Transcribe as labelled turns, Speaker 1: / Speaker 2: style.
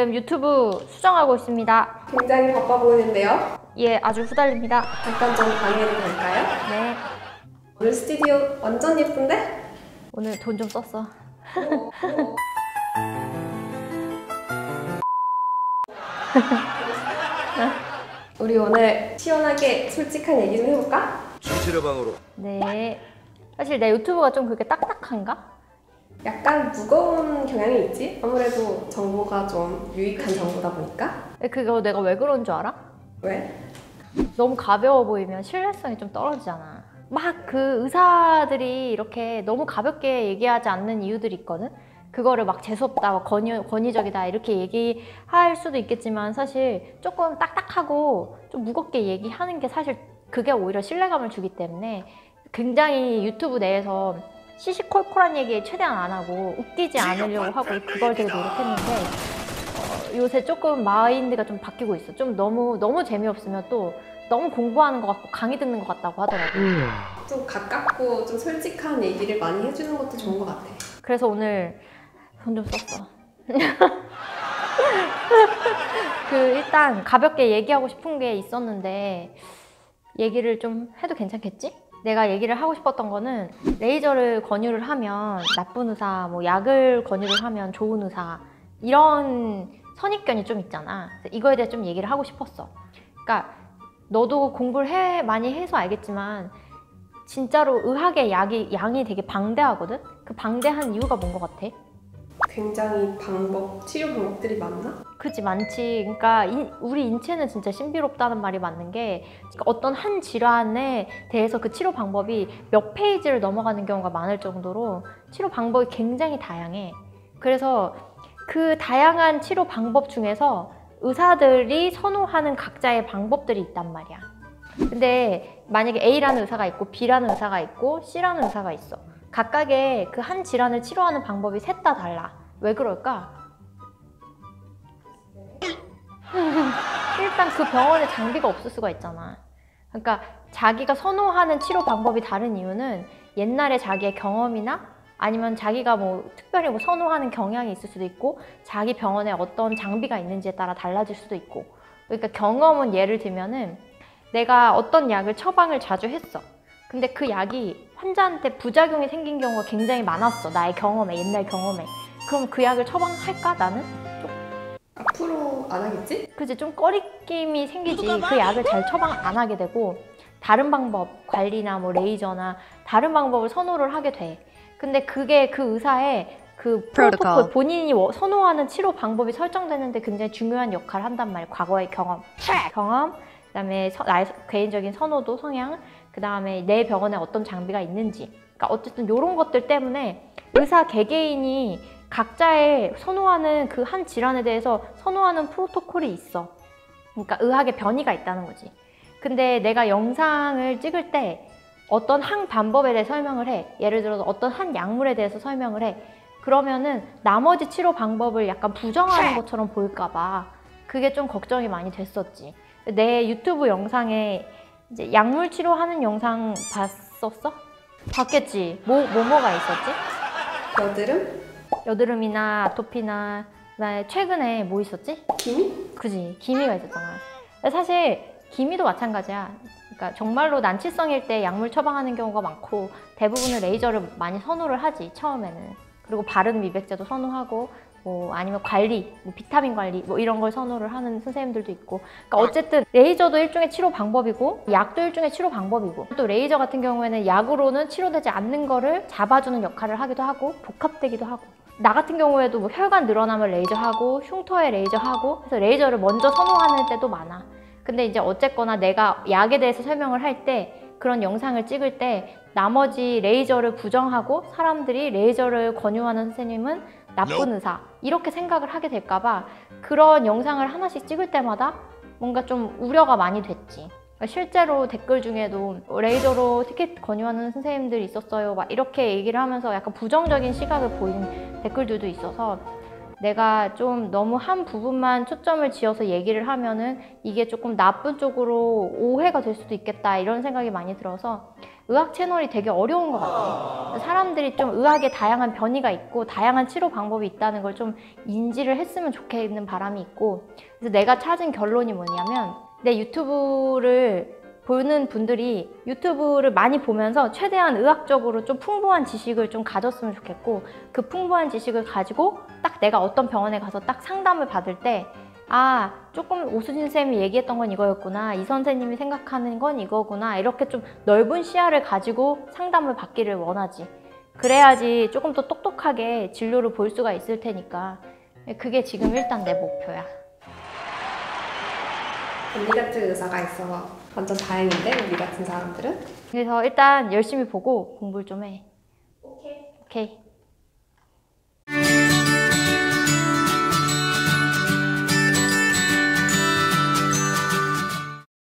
Speaker 1: 지금 유튜브 수정하고 있습니다.
Speaker 2: 굉장히 바빠 보이는데요?
Speaker 1: 예, 아주 후달립니다.
Speaker 2: 잠깐 좀 방해해도 될까요?
Speaker 1: 네.
Speaker 2: 오늘 스튜디오 완전 예쁜데?
Speaker 1: 오늘 돈 좀 썼어.
Speaker 2: 우리 오늘 시원하게 솔직한 얘기 좀 해볼까?
Speaker 3: 진실의 방으로.
Speaker 1: 네. 사실 내 유튜브가 좀 그렇게 딱딱한가?
Speaker 2: 약간 무거운 경향이 있지? 아무래도 정보가 좀 유익한 정보다 보니까.
Speaker 1: 그거 내가 왜 그런 줄 알아?
Speaker 2: 왜?
Speaker 1: 너무 가벼워 보이면 신뢰성이 좀 떨어지잖아. 막 그 의사들이 이렇게 너무 가볍게 얘기하지 않는 이유들이 있거든? 그거를 막 재수없다, 권위적이다 이렇게 얘기할 수도 있겠지만 사실 조금 딱딱하고 좀 무겁게 얘기하는 게 사실 그게 오히려 신뢰감을 주기 때문에 굉장히 유튜브 내에서 시시콜콜한 얘기 최대한 안 하고 웃기지 않으려고 하고 그걸 되게 노력했는데 요새 조금 마인드가 좀 바뀌고 있어. 좀 너무 재미없으면 또 너무 공부하는 것 같고 강의 듣는 것 같다고 하더라고.
Speaker 2: 좀 가깝고 좀 솔직한 얘기를 많이 해주는 것도 좋은 것 같아.
Speaker 1: 그래서 오늘 돈 좀 썼어. 일단 가볍게 얘기하고 싶은 게 있었는데 얘기를 좀 해도 괜찮겠지? 내가 얘기를 하고 싶었던 거는 레이저를 권유를 하면 나쁜 의사, 뭐 약을 권유를 하면 좋은 의사 이런 선입견이 좀 있잖아. 그래서 이거에 대해 좀 얘기를 하고 싶었어. 그러니까 너도 공부를 많이 해서 알겠지만 진짜로 의학의 양이 되게 방대하거든? 그 방대한 이유가 뭔 것 같아?
Speaker 2: 굉장히 치료 방법들이 많나?
Speaker 1: 그치, 많지. 그러니까 우리 인체는 진짜 신비롭다는 말이 맞는 게 어떤 한 질환에 대해서 그 치료 방법이 몇 페이지를 넘어가는 경우가 많을 정도로 치료 방법이 굉장히 다양해. 그래서 그 다양한 치료 방법 중에서 의사들이 선호하는 각자의 방법들이 있단 말이야. 근데 만약에 A라는 의사가 있고 B라는 의사가 있고 C라는 의사가 있어. 각각의 그 한 질환을 치료하는 방법이 셋 다 달라. 왜 그럴까? 일단 그 병원에 장비가 없을 수가 있잖아. 그러니까 자기가 선호하는 치료 방법이 다른 이유는 옛날에 자기의 경험이나 아니면 자기가 뭐 특별히 뭐 선호하는 경향이 있을 수도 있고 자기 병원에 어떤 장비가 있는지에 따라 달라질 수도 있고. 그러니까 경험은 예를 들면은 내가 어떤 약을 처방을 자주 했어. 근데 그 약이 환자한테 부작용이 생긴 경우가 굉장히 많았어. 나의 경험에, 옛날 경험에. 그럼 그 약을 처방할까, 나는?
Speaker 2: 앞으로 안 하겠지?
Speaker 1: 그치, 좀 꺼리낌이 생기지. 그 약을 잘 처방 안 하게 되고 다른 방법, 관리나 뭐 레이저나 다른 방법을 선호를 하게 돼. 근데 그게 그 의사의 그 프로토콜, 본인이 선호하는 치료 방법이 설정되는데 굉장히 중요한 역할을 한단 말이야. 과거의 경험, 그다음에 나의 개인적인 선호도, 성향, 그다음에 내 병원에 어떤 장비가 있는지. 그러니까 어쨌든 이런 것들 때문에 의사 개개인이 각자의 선호하는 그 한 질환에 대해서 선호하는 프로토콜이 있어. 그러니까 의학의 변이가 있다는 거지. 근데 내가 영상을 찍을 때 어떤 한 방법에 대해 설명을 해. 예를 들어서 어떤 한 약물에 대해서 설명을 해. 그러면은 나머지 치료 방법을 약간 부정하는 것처럼 보일까 봐 그게 좀 걱정이 많이 됐었지. 내 유튜브 영상에 이제 약물 치료하는 영상 봤었어? 봤겠지. 뭐가 있었지?
Speaker 2: 여드름?
Speaker 1: 여드름이나 아토피나 그다음에 최근에 뭐 있었지?
Speaker 2: 기미?
Speaker 1: 그지, 기미가 있었잖아. 사실 기미도 마찬가지야. 그러니까 정말로 난치성일 때 약물 처방하는 경우가 많고 대부분은 레이저를 많이 선호를 하지, 처음에는. 그리고 바른 미백제도 선호하고 뭐 아니면 관리, 뭐 비타민 관리 뭐 이런 걸 선호를 하는 선생님들도 있고. 그러니까 어쨌든 레이저도 일종의 치료 방법이고 약도 일종의 치료 방법이고 또 레이저 같은 경우에는 약으로는 치료되지 않는 거를 잡아주는 역할을 하기도 하고 복합되기도 하고. 나 같은 경우에도 뭐 혈관 늘어나면 레이저 하고 흉터에 레이저 하고 그래서 레이저를 먼저 선호하는 때도 많아. 근데 이제 어쨌거나 내가 약에 대해서 설명을 할 때 그런 영상을 찍을 때 나머지 레이저를 부정하고 사람들이 레이저를 권유하는 선생님은 나쁜 의사 이렇게 생각을 하게 될까 봐 그런 영상을 하나씩 찍을 때마다 뭔가 좀 우려가 많이 됐지. 실제로 댓글 중에도 레이저로 티켓 권유하는 선생님들이 있었어요 막 이렇게 얘기를 하면서 약간 부정적인 시각을 보인 댓글들도 있어서 내가 좀 너무 한 부분만 초점을 지어서 얘기를 하면은 이게 조금 나쁜 쪽으로 오해가 될 수도 있겠다 이런 생각이 많이 들어서 의학 채널이 되게 어려운 것 같아요. 사람들이 좀 의학에 다양한 변이가 있고 다양한 치료 방법이 있다는 걸 좀 인지를 했으면 좋겠는 바람이 있고, 그래서 내가 찾은 결론이 뭐냐면 내 유튜브를 보는 분들이 유튜브를 많이 보면서 최대한 의학적으로 좀 풍부한 지식을 좀 가졌으면 좋겠고, 그 풍부한 지식을 가지고 딱 내가 어떤 병원에 가서 딱 상담을 받을 때 아, 조금 오수진 쌤이 얘기했던 건 이거였구나, 이 선생님이 생각하는 건 이거구나, 이렇게 좀 넓은 시야를 가지고 상담을 받기를 원하지. 그래야지 조금 더 똑똑하게 진료를 볼 수가 있을 테니까. 그게 지금 일단 내 목표야.
Speaker 2: 언니 같은 의사가 있어서 완전 다행인데, 우리 같은 사람들은?
Speaker 1: 그래서 일단 열심히 보고 공부를 좀 해.
Speaker 2: 오케이.
Speaker 1: 오케이.